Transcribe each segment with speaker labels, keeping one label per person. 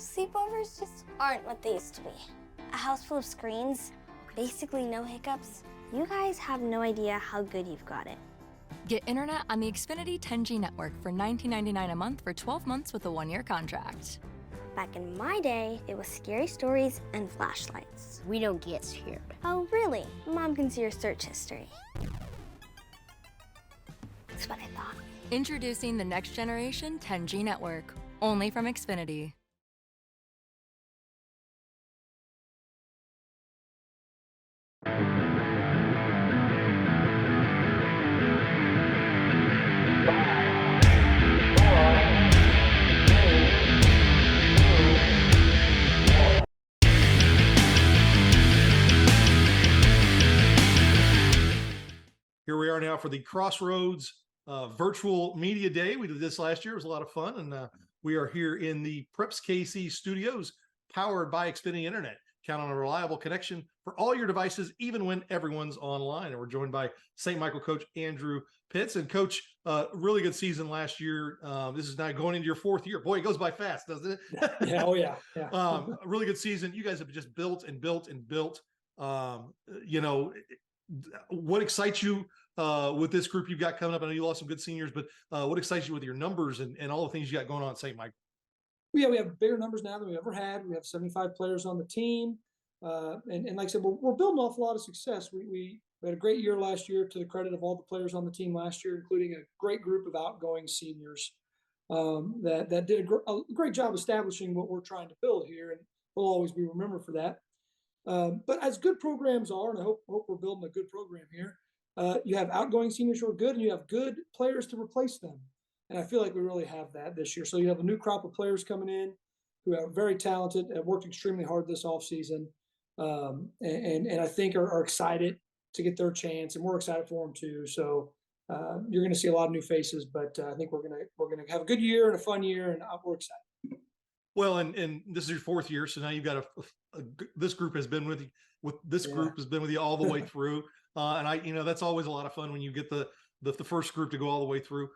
Speaker 1: Sleepovers just aren't what they used to be. A house full of screens, basically no hiccups. You guys have no idea how good you've got it.
Speaker 2: Get internet on the Xfinity 10G network for $19.99 a month for 12 months with a 1-year contract.
Speaker 1: Back in my day, it was scary stories and flashlights.
Speaker 3: We don't get scared.
Speaker 1: Oh, really? Mom can see your search history. That's what I thought.
Speaker 2: Introducing the next generation 10G network, only from Xfinity.
Speaker 4: Here we are now for the Crossroads virtual media day. We did this last year. It was a lot of fun. And we are here in the Preps KC studios, powered by Xfinity Internet. Count on a reliable connection for all your devices, even when everyone's online. And we're joined by St. Michael coach Andrew Pitts. And coach, really good season last year. This is now going into your 4th year. Boy, it goes by fast, doesn't it?
Speaker 5: Yeah. Oh, yeah.
Speaker 4: A really good season. You guys have just built and built and built. What excites you with this group you've got coming up? I know you lost some good seniors, but what excites you with your numbers and all the things you got going on at St. Mike?
Speaker 5: Yeah, we have bigger numbers now than we ever had. We have 75 players on the team. And like I said, we're building off a lot of success. We had a great year last year, to the credit of all the players on the team last year, including a great group of outgoing seniors that did a great job establishing what we're trying to build here. And we'll always be remembered for that. But as good programs are, and I hope we're building a good program here, you have outgoing seniors who are good, and you have good players to replace them. And I feel like we really have that this year. So you have a new crop of players coming in who are very talented, have worked extremely hard this offseason, and I think are excited to get their chance, and we're excited for them too. So you're going to see a lot of new faces, but I think we're going to have a good year and a fun year, and we're excited.
Speaker 4: Well, and this is your 4th year, so now you've got this group has been with you. Group has been with you all the way through, and that's always a lot of fun when you get the first group to go all the way through.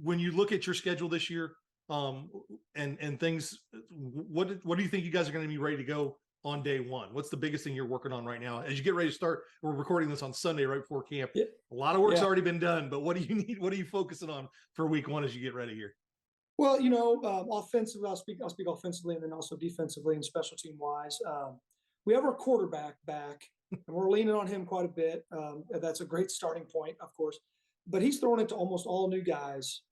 Speaker 4: When you look at your schedule this year, and things, what do you think you guys are going to be ready to go on day one? What's the biggest thing you're working on right now as you get ready to start? We're recording this on Sunday right before camp.
Speaker 5: Yeah.
Speaker 4: A lot of work's already been done, but what do you need? What are you focusing on for week 1 as you get ready here?
Speaker 5: Well, offensively, I'll speak offensively, and then also defensively and special team wise. We have our quarterback back, and we're leaning on him quite a bit. That's a great starting point, of course, but he's throwing it to almost all new guys.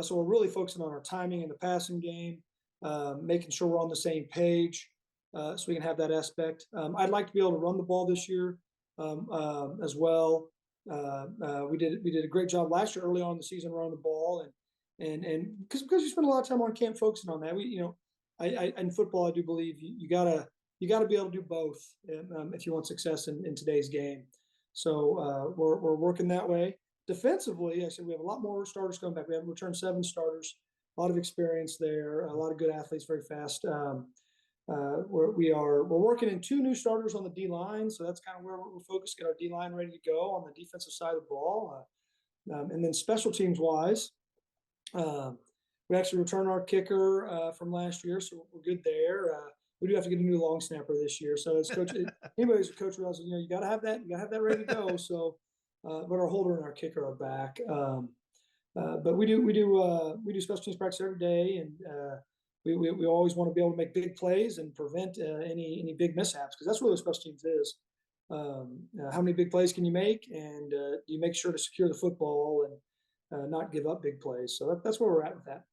Speaker 5: So we're really focusing on our timing in the passing game, making sure we're on the same page, so we can have that aspect. I'd like to be able to run the ball this year as well. We did a great job last year early on in the season running the ball, and because we spend a lot of time on camp focusing on that. I in football, I do believe you gotta be able to do both if you want success in today's game. So we're working that way. Defensively, I said we have a lot more starters coming back. We have returned 7 starters, a lot of experience there, a lot of good athletes, very fast. We're working in 2 new starters on the D line, so that's kind of where we're focused. Get our D line ready to go on the defensive side of the ball, and then special teams wise. We actually returned our kicker from last year, so we're good there. We do have to get a new long snapper this year. So as coach, anybody who's a coach realizes, you got to have that. You got to have that ready to go. So, but our holder and our kicker are back. But we do special teams practice every day, and we always want to be able to make big plays and prevent any big mishaps, because that's what the special teams is. How many big plays can you make, and you make sure to secure the football and not give up big plays. So that's where we're at with that.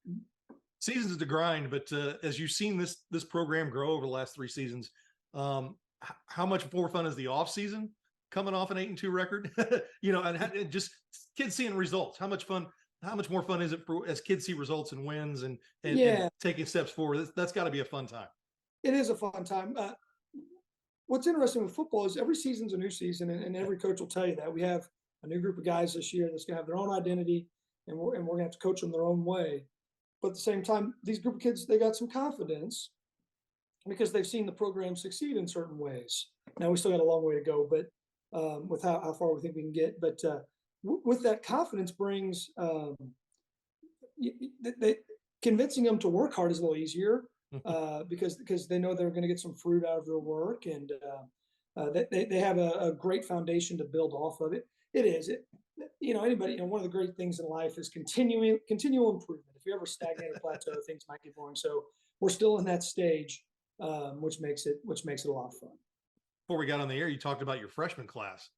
Speaker 4: Seasons is the grind, but as you've seen this program grow over the last 3 seasons, how much more fun is the off season coming off an 8-2 record? And just kids seeing results. How much more fun is it as kids see results and wins and taking steps forward? That's got to be a fun time.
Speaker 5: It is a fun time. What's interesting with football is every season's a new season, and every coach will tell you that. We have a new group of guys this year that's going to have their own identity, and we're going to have to coach them their own way. But at the same time, these group of kids, they got some confidence because they've seen the program succeed in certain ways. Now, we still got a long way to go, but with how far we think we can get. But with that confidence brings convincing them to work hard is a little easier because they know they're going to get some fruit out of their work, and they have a great foundation to build off of it. It is. Anybody, one of the great things in life is continual improvement. If you ever stagnate or plateau, things might get boring. So we're still in that stage, which makes it a lot of fun.
Speaker 4: Before we got on the air, you talked about your freshman class.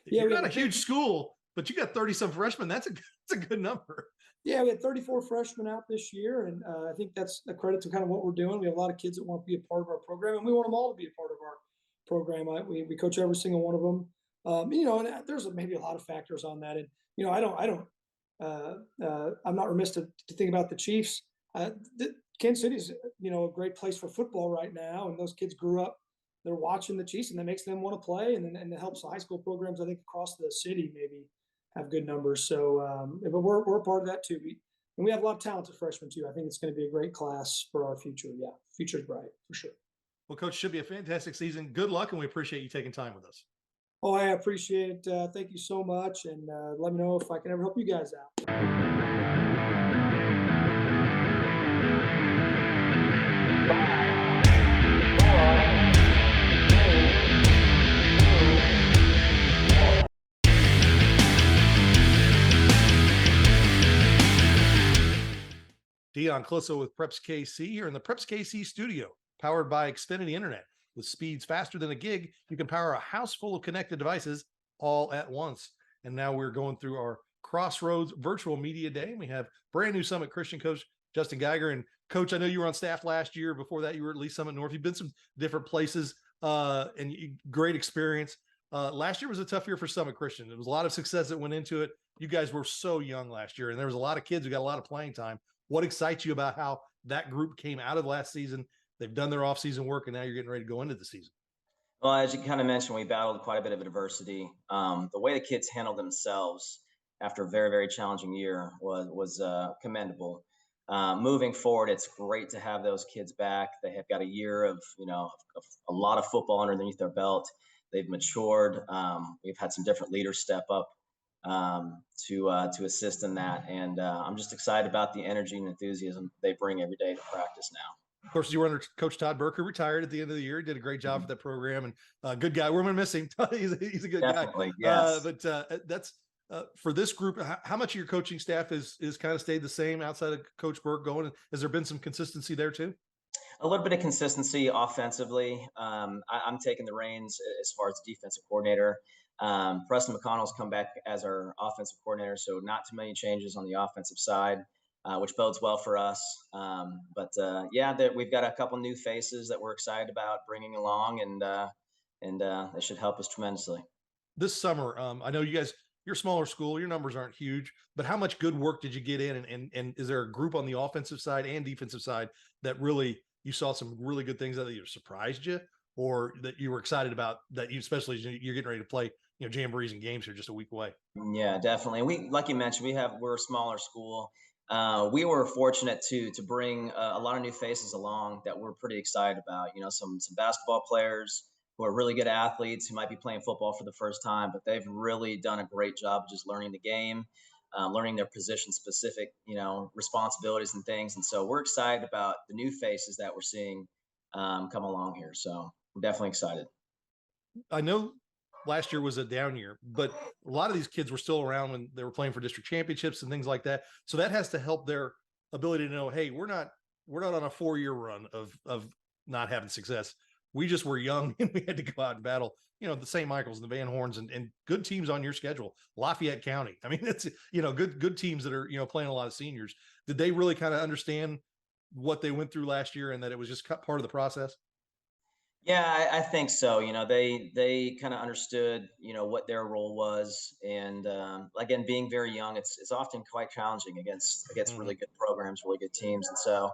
Speaker 5: Yeah,
Speaker 4: You're not a huge school, but you got 30 some freshmen. That's a good number.
Speaker 5: Yeah, we had 34 freshmen out this year, and I think that's a credit to kind of what we're doing. We have a lot of kids that want to be a part of our program, and we want them all to be a part of our program. We coach every single one of them. And there's maybe a lot of factors on that. And I'm not remiss to think about the Chiefs. Kansas City's a great place for football right now, and those kids grew up. They're watching the Chiefs, and that makes them want to play, and it helps the high school programs, I think, across the city maybe have good numbers. So, but we're a part of that too. And we have a lot of talented freshmen too. I think it's going to be a great class for our future. Yeah, future's bright for sure.
Speaker 4: Well, Coach, should be a fantastic season. Good luck, and we appreciate you taking time with us.
Speaker 5: Oh, I appreciate it. Thank you so much, and let me know if I can ever help you guys out.
Speaker 4: Dion Clisso with Preps KC here in the Preps KC studio, powered by Xfinity Internet. With speeds faster than a gig, you can power a house full of connected devices all at once. And now we're going through our Crossroads virtual media day. And we have brand new Summit Christian coach Justin Geiger. And Coach, I know you were on staff last year. Before that, you were at Lee's Summit North. You've been some different places great experience. Last year was a tough year for Summit Christian. There was a lot of success that went into it. You guys were so young last year, and there was a lot of kids who got a lot of playing time. What excites you about how that group came out of last season? They've done their off-season work, and now you're getting ready to go into the season.
Speaker 3: Well, as you kind of mentioned, we battled quite a bit of adversity. The way the kids handled themselves after a very, very challenging year was commendable. Moving forward, it's great to have those kids back. They have got a year of a lot of football underneath their belt. They've matured. We've had some different leaders step up to assist in that, and I'm just excited about the energy and enthusiasm they bring every day to practice now.
Speaker 4: Of course, you were under Coach Todd Burke, retired at the end of the year. He did a great job for that program, and good guy. We're going to miss him. he's a good
Speaker 3: Definitely,
Speaker 4: guy.
Speaker 3: Yes.
Speaker 4: But that's for this group. How much of your coaching staff is kind of stayed the same outside of Coach Burke going? Has there been some consistency there too?
Speaker 3: A little bit of consistency offensively. I'm taking the reins as far as defensive coordinator. Preston McConnell's come back as our offensive coordinator, so not too many changes on the offensive side, which bodes well for us. We've got a couple new faces that we're excited about bringing along, and that should help us tremendously.
Speaker 4: This summer, I know you guys, you're a smaller school, your numbers aren't huge, but how much good work did you get in? And is there a group on the offensive side and defensive side that really you saw some really good things that either surprised you or that you were excited about, that you, especially as you're getting ready to play, jamborees and games here just a week away?
Speaker 3: Yeah, definitely. We, like you mentioned, we're a smaller school. We were fortunate to bring a lot of new faces along that we're pretty excited about. Some basketball players who are really good athletes who might be playing football for the first time, but they've really done a great job of just learning the game, learning their position specific, responsibilities and things. And so we're excited about the new faces that we're seeing come along here. So we're definitely excited.
Speaker 4: I know last year was a down year, but a lot of these kids were still around when they were playing for district championships and things like that. So that has to help their ability to know, hey, we're not on a 4-year run of not having success. We just were young and we had to go out and battle, the St. Michael's and the Van Horns and good teams on your schedule. Lafayette County. I mean, it's, good teams that are, playing a lot of seniors. Did they really kind of understand what they went through last year and that it was just part of the process?
Speaker 3: Yeah, I think so. They kind of understood, what their role was, and again, being very young, it's often quite challenging against really good programs, really good teams, and so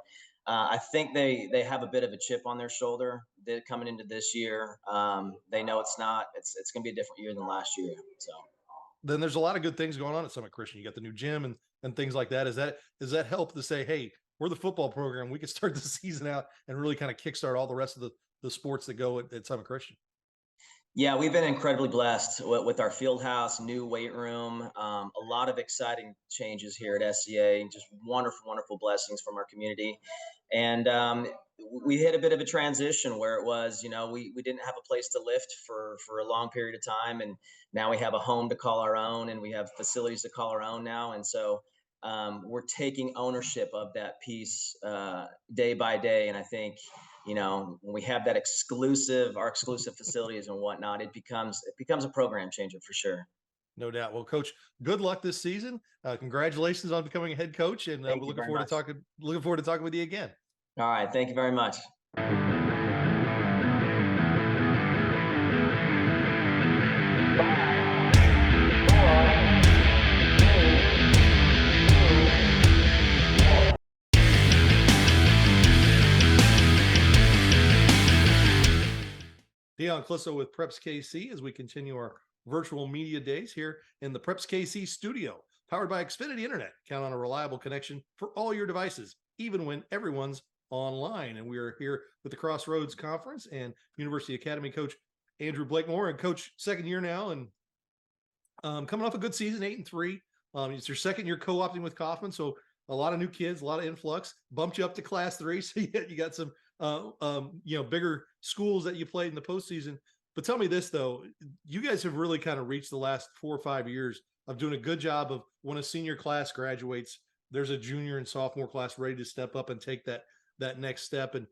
Speaker 3: I think they have a bit of a chip on their shoulder coming into this year. They know it's going to be a different year than last year. So
Speaker 4: then there's a lot of good things going on at Summit Christian. You got the new gym and things like that. Does that help to say, hey, we're the football program, we could start the season out and really kind of kickstart all the rest of the sports that go at Summit Christian?
Speaker 3: Yeah, we've been incredibly blessed with our field house, new weight room, a lot of exciting changes here at SCA, just wonderful, wonderful blessings from our community. And we hit a bit of a transition where it was, we didn't have a place to lift for a long period of time. And now we have a home to call our own and we have facilities to call our own now. And so we're taking ownership of that piece day by day. And I think, when we have that our exclusive facilities and whatnot, it becomes a program changer for sure.
Speaker 4: No doubt. Well, Coach, good luck this season. Congratulations on becoming a head coach, and
Speaker 3: Thank
Speaker 4: we're
Speaker 3: you
Speaker 4: looking
Speaker 3: very
Speaker 4: forward to
Speaker 3: much.
Speaker 4: talking with you again.
Speaker 3: All right, thank you very much.
Speaker 4: Dion Clisso with Preps KC as we continue our virtual media days here in the Preps KC studio, powered by Xfinity Internet. Count on a reliable connection for all your devices, even when everyone's online. And we are here with the Crossroads Conference and University Academy coach Andrew Blakemore. And coach, second year now, and coming off a good season, 8-3. It's your second year co-opting with Kaufman, so a lot of new kids, a lot of influx. Bumped you up to Class 3, so you got some bigger schools that you played in the postseason. But tell me this though, you guys have really kind of reached the last 4 or 5 years of doing a good job of when a senior class graduates, there's a junior and sophomore class ready to step up and take that next step and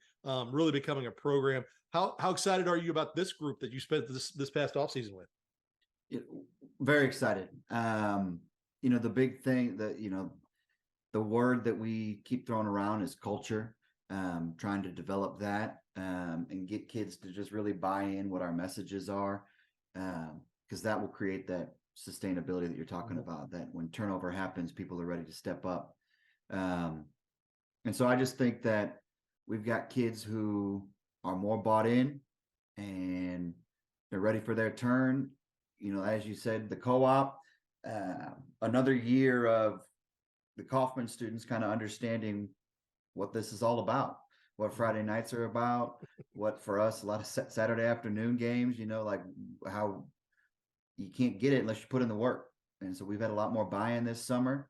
Speaker 4: really becoming a program. How excited are you about this group that you spent this past offseason with?
Speaker 6: Very excited. The big thing that, the word that we keep throwing around is culture, trying to develop that and get kids to just really buy in what our messages are, because that will create that sustainability that you're talking about, that when turnover happens, people are ready to step up. And so I just think that we've got kids who are more bought in and they're ready for their turn. As you said, the co-op, another year of the Kaufman students kind of understanding what this is all about, what Friday nights are about, what for us, a lot of Saturday afternoon games, like how you can't get it unless you put in the work. And so we've had a lot more buy-in this summer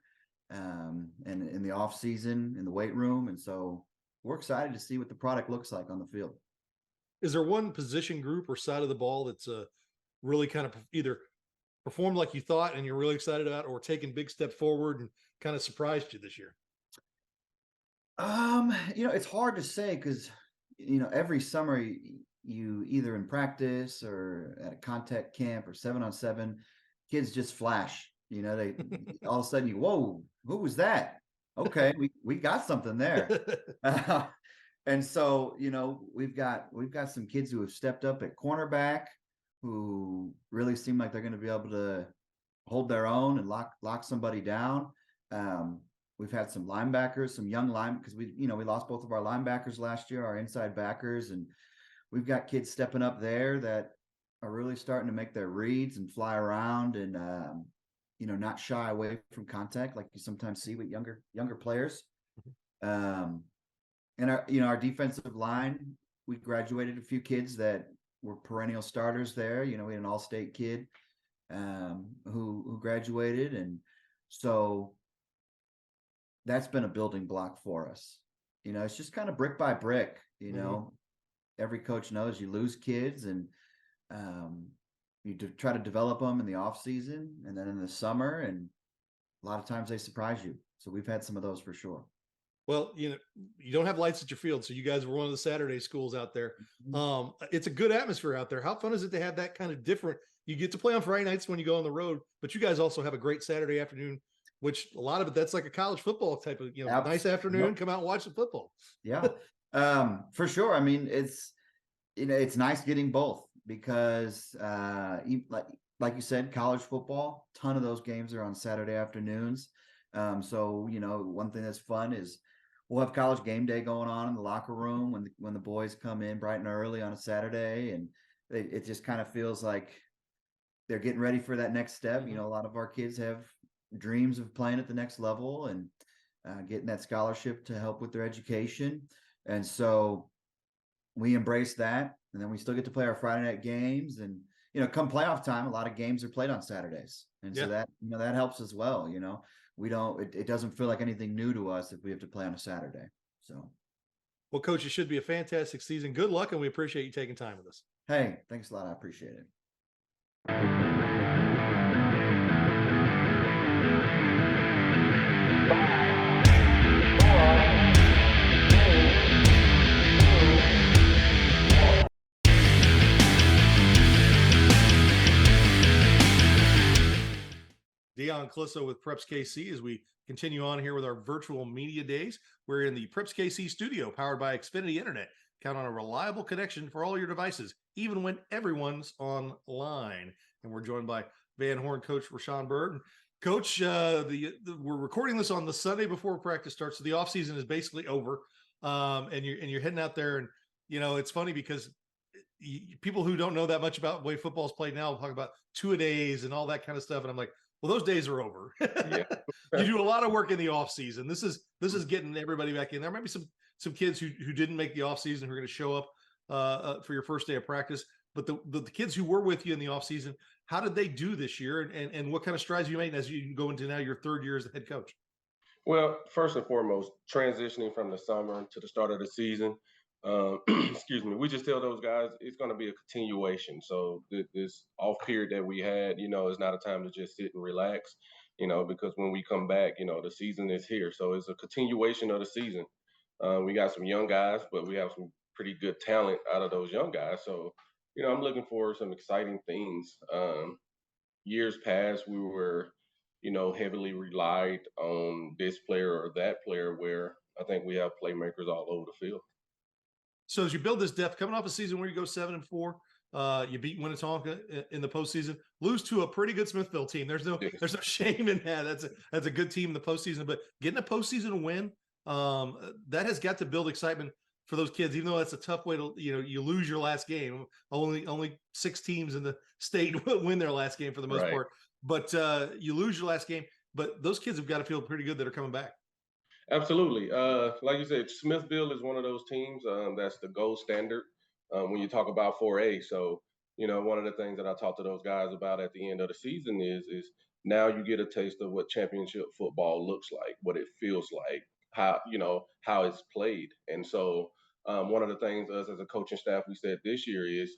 Speaker 6: and in the off season, in the weight room. And so we're excited to see what the product looks like on the field.
Speaker 4: Is there one position group or side of the ball that's really kind of either performed like you thought and you're really excited about, or taking big step forward and kind of surprised you this year?
Speaker 6: It's hard to say because, every summer you either in practice or at a contact camp or 7-on-7, kids just flash, they all of a sudden whoa, who was that? Okay. We got something there. And so, we've got some kids who have stepped up at cornerback who really seem like they're going to be able to hold their own and lock somebody down. We've had some linebackers, some young because we lost both of our linebackers last year, our inside backers, and we've got kids stepping up there that are really starting to make their reads and fly around and not shy away from contact like you sometimes see with younger players. And our defensive line, we graduated a few kids that were perennial starters there. We had an all-state kid who graduated, and so that's been a building block for us. It's just kind of brick by brick. Every coach knows you lose kids, and you try to develop them in the off season and then in the summer, and a lot of times they surprise you. So we've had some of those for sure.
Speaker 4: Well, you don't have lights at your field, so you guys were one of the Saturday schools out there. It's a good atmosphere out there. How fun is it to have that kind of different? You get to play on Friday nights when you go on the road, but you guys also have a great Saturday afternoon, which a lot of it, that's like a college football type of, nice afternoon, come out and watch the football.
Speaker 6: Yeah, for sure. I mean, it's nice getting both because like you said, college football, ton of those games are on Saturday afternoons. So, one thing that's fun is we'll have college game day going on in the locker room when the boys come in bright and early on a Saturday, and it just kind of feels like they're getting ready for that next step. A lot of our kids have dreams of playing at the next level and getting that scholarship to help with their education. And so we embrace that. And then we still get to play our Friday night games. And, come playoff time, a lot of games are played on Saturdays. And so that, that helps as well. We don't, it doesn't feel like anything new to us if we have to play on a Saturday. So,
Speaker 4: well, Coach, it should be a fantastic season. Good luck, and we appreciate you taking time with us.
Speaker 6: Hey, thanks a lot. I appreciate it.
Speaker 4: Dion Clisso with Preps KC as we continue on here with our virtual media days. We're in the Preps KC studio powered by Xfinity Internet. Count on a reliable connection for all your devices, even when everyone's online. And we're joined by Van Horn coach Rashawn Bird. Coach, we're recording this on the Sunday before practice starts, so the offseason is basically over. And you're heading out there, and it's funny because people who don't know that much about the way football's played now talk about two-a-days and all that kind of stuff, and I'm like, well, those days are over. You do a lot of work in the off season. This is getting everybody back in. There might be some kids who didn't make the off season who are going to show up for your first day of practice. But the kids who were with you in the off season, how did they do this year, and what kind of strides you made as you go into now your third year as the head coach?
Speaker 7: Well, first and foremost, transitioning from the summer to the start of the season. Excuse me. We just tell those guys it's going to be a continuation. So this off period that we had, is not a time to just sit and relax, because when we come back, the season is here. So it's a continuation of the season. We got some young guys, but we have some pretty good talent out of those young guys. So, I'm looking for some exciting things. Years past, we were, heavily relied on this player or that player, where I think we have playmakers all over the field.
Speaker 4: So as you build this depth, coming off a season where you go 7-4, you beat Winnetonka in the postseason, lose to a pretty good Smithville team. There's no shame in that. That's a good team in the postseason. But getting a postseason win, that has got to build excitement for those kids. Even though that's a tough way to, you lose your last game. Only 6 teams in the state win their last game for the most part. But you lose your last game. But those kids have got to feel pretty good that are coming back.
Speaker 7: Absolutely. Like you said, Smithville is one of those teams that's the gold standard when you talk about 4A. So, one of the things that I talk to those guys about at the end of the season is now you get a taste of what championship football looks like, what it feels like, how it's played. And so one of the things us as a coaching staff, we said this year is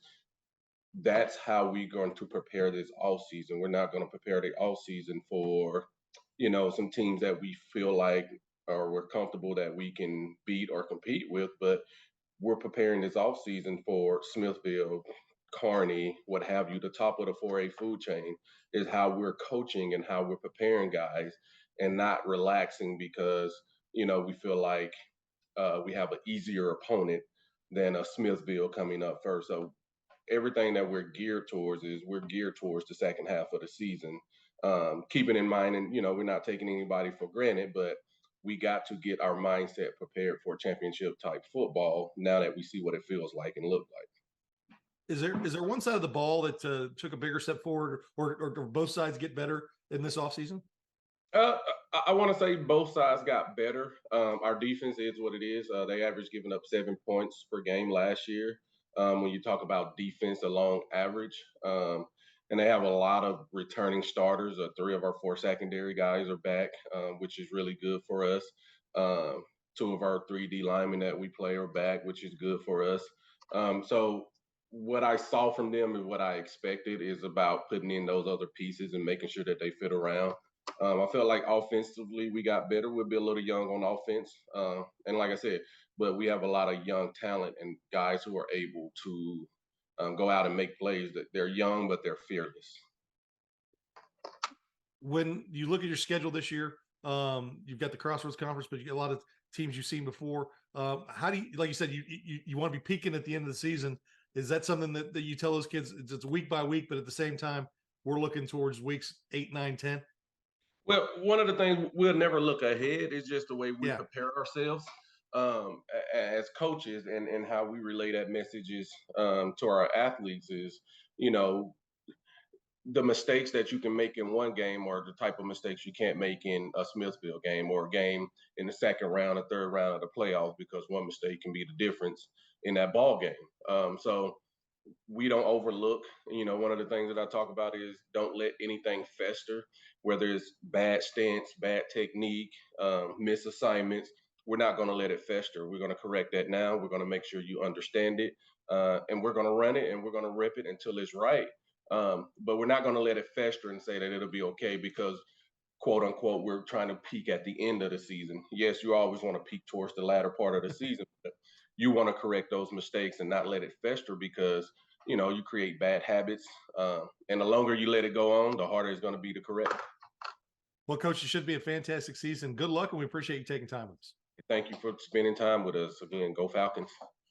Speaker 7: that's how we're going to prepare this all season. We're not going to prepare the all season for, some teams that we feel like or we're comfortable that we can beat or compete with, but we're preparing this off season for Smithville, Kearney, what have you. The top of the 4A food chain is how we're coaching and how we're preparing guys, and not relaxing because we feel like we have an easier opponent than a Smithville coming up first. So everything that we're geared towards the second half of the season. Keeping in mind, and we're not taking anybody for granted, but we got to get our mindset prepared for championship type football now that we see what it feels like and look like.
Speaker 4: Is there one side of the ball that took a bigger step forward, or both sides get better in this offseason?
Speaker 7: I want to say both sides got better. Our defense is what it is. They averaged giving up 7 points per game last year. When you talk about defense along average, and they have a lot of returning starters. 3 of our 4 secondary guys are back, which is really good for us. 2 of our 3 D linemen that we play are back, which is good for us. So what I saw from them and what I expected is about putting in those other pieces and making sure that they fit around. I felt like offensively we got better. We'll be a little young on offense. And like I said, but we have a lot of young talent and guys who are able to go out and make plays. That they're young, but they're fearless.
Speaker 4: When you look at your schedule this year, you've got the Crossroads Conference, but you get a lot of teams you've seen before. How do you, like you said, you want to be peaking at the end of the season? Is that something that you tell those kids it's week by week, but at the same time, we're looking towards weeks 8, 9, 10?
Speaker 7: Well, one of the things we'll never look ahead is just the way we prepare ourselves as coaches, and how we relay that messages to our athletes is, the mistakes that you can make in one game are the type of mistakes you can't make in a Smithville game or a game in the second round or third round of the playoffs, because one mistake can be the difference in that ball game. So we don't overlook. One of the things that I talk about is don't let anything fester, whether it's bad stance, bad technique, missed assignments. We're not going to let it fester. We're going to correct that now. We're going to make sure you understand it, and we're going to run it and we're going to rip it until it's right. But we're not going to let it fester and say that it'll be okay because, quote unquote, we're trying to peak at the end of the season. Yes, you always want to peak towards the latter part of the season, but you want to correct those mistakes and not let it fester because you create bad habits, and the longer you let it go on, the harder it's going to be to correct.
Speaker 4: Well, Coach, it should be a fantastic season. Good luck, and we appreciate you taking time with us.
Speaker 7: Thank you for spending time with us. Again, go Falcons.